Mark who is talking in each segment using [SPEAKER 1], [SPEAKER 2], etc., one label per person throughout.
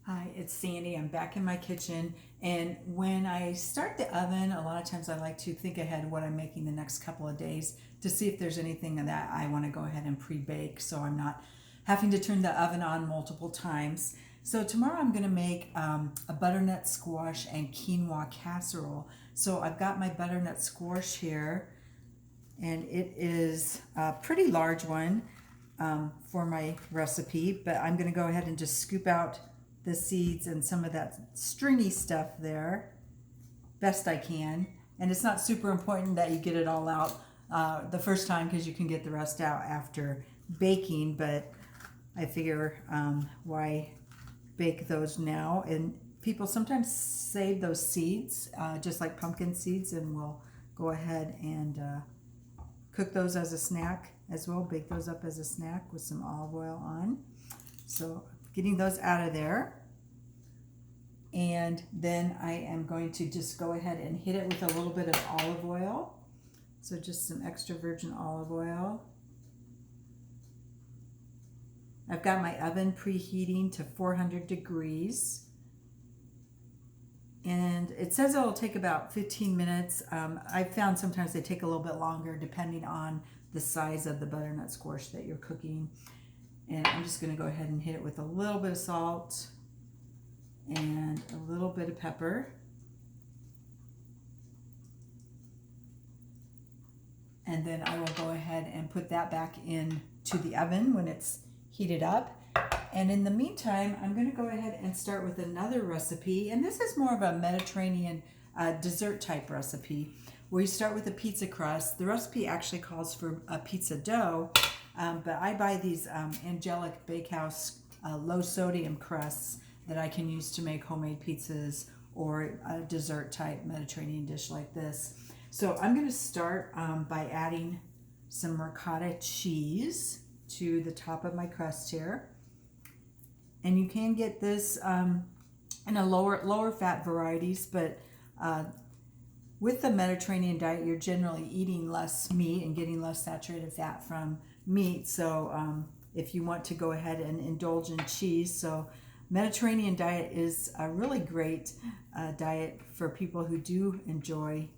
[SPEAKER 1] Hi, it's Sandy. I'm back in my kitchen, and when I start the oven, a lot of times I like to think ahead what I'm making the next couple of days to see if there's anything that I want to go ahead and pre-bake so I'm not having to turn the oven on multiple times. So tomorrow I'm going to make a butternut squash and quinoa casserole. So I've got my butternut squash here, and it is a pretty large one for my recipe, but I'm going to go ahead and just scoop out the seeds and some of that stringy stuff there best I can. And it's not super important that you get it all out the first time because you can get the rest out after baking, but I figure why bake those now. And people sometimes save those seeds, just like pumpkin seeds, and we'll go ahead and cook those as a snack as well, bake those up as a snack with some olive oil on. So getting those out of there. And then I am going to just go ahead and hit it with a little bit of olive oil. So just some extra virgin olive oil. I've got my oven preheating to 400 degrees. And it says it'll take about 15 minutes. I've found sometimes they take a little bit longer depending on the size of the butternut squash that you're cooking. And I'm just going to go ahead and hit it with a little bit of salt and a little bit of pepper. And then I will go ahead and put that back into the oven when it's heated up. And in the meantime, I'm going to go ahead and start with another recipe. And this is more of a Mediterranean dessert type recipe where you start with a pizza crust. The recipe actually calls for a pizza dough, but I buy these Angelic Bakehouse low sodium crusts that I can use to make homemade pizzas or a dessert type Mediterranean dish like this. So I'm going to start by adding some ricotta cheese to the top of my crust here. And you can get this in a lower fat varieties, but with the Mediterranean diet, you're generally eating less meat and getting less saturated fat from meat. So if you want to go ahead and indulge in cheese, so Mediterranean diet is a really great diet for people who do enjoy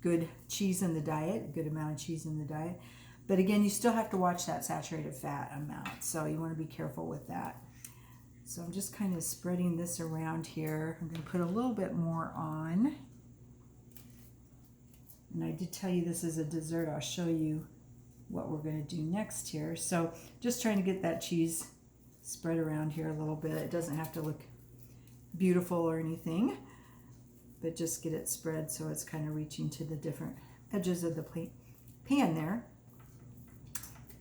[SPEAKER 1] good cheese in the diet, a good amount of cheese in the diet. But again, you still have to watch that saturated fat amount, so you want to be careful with that. So I'm just kind of spreading this around here. I'm going to put a little bit more on. And I did tell you this is a dessert. I'll show you what we're going to do next here. So just trying to get that cheese spread around here a little bit. It doesn't have to look beautiful or anything, but just get it spread so it's kind of reaching to the different edges of the pan there.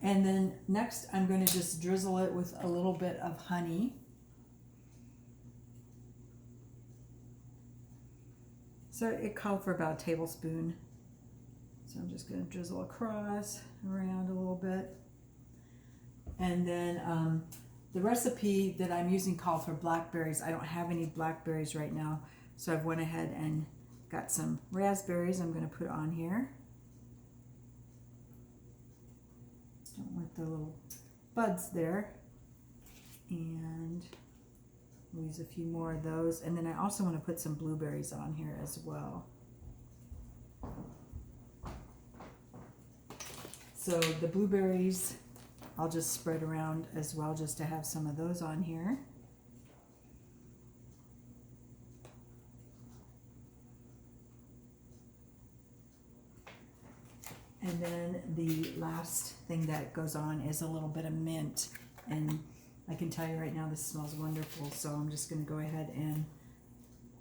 [SPEAKER 1] And then next I'm going to just drizzle it with a little bit of honey. So it called for about a tablespoon. So I'm just going to drizzle across, around a little bit. And then the recipe that I'm using called for blackberries. I don't have any blackberries right now, so I've went ahead and got some raspberries I'm going to put on here. Don't want the little buds there. And we'll use a few more of those. And then I also want to put some blueberries on here as well. So the blueberries I'll just spread around as well, just to have some of those on here. And then the last thing that goes on is a little bit of mint. And I can tell you right now, this smells wonderful. So I'm just going to go ahead and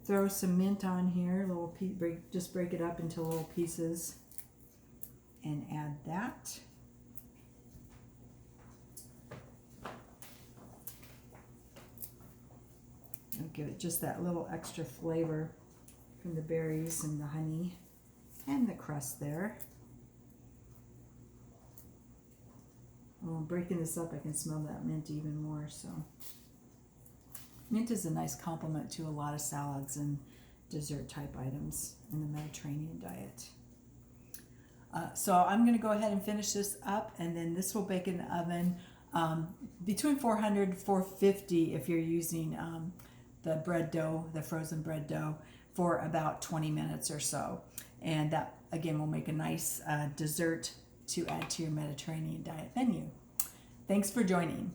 [SPEAKER 1] throw some mint on here. Just break it up into little pieces and add that. I'll give it just that little extra flavor from the berries and the honey and the crust there. Oh, breaking this up, I can smell that mint even more. So mint is a nice complement to a lot of salads and dessert type items in the Mediterranean diet. So I'm going to go ahead and finish this up, and then this will bake in the oven between 400 450 if you're using the bread dough, the frozen bread dough, for about 20 minutes or so. And that, again, will make a nice dessert to add to your Mediterranean diet menu. Thanks for joining.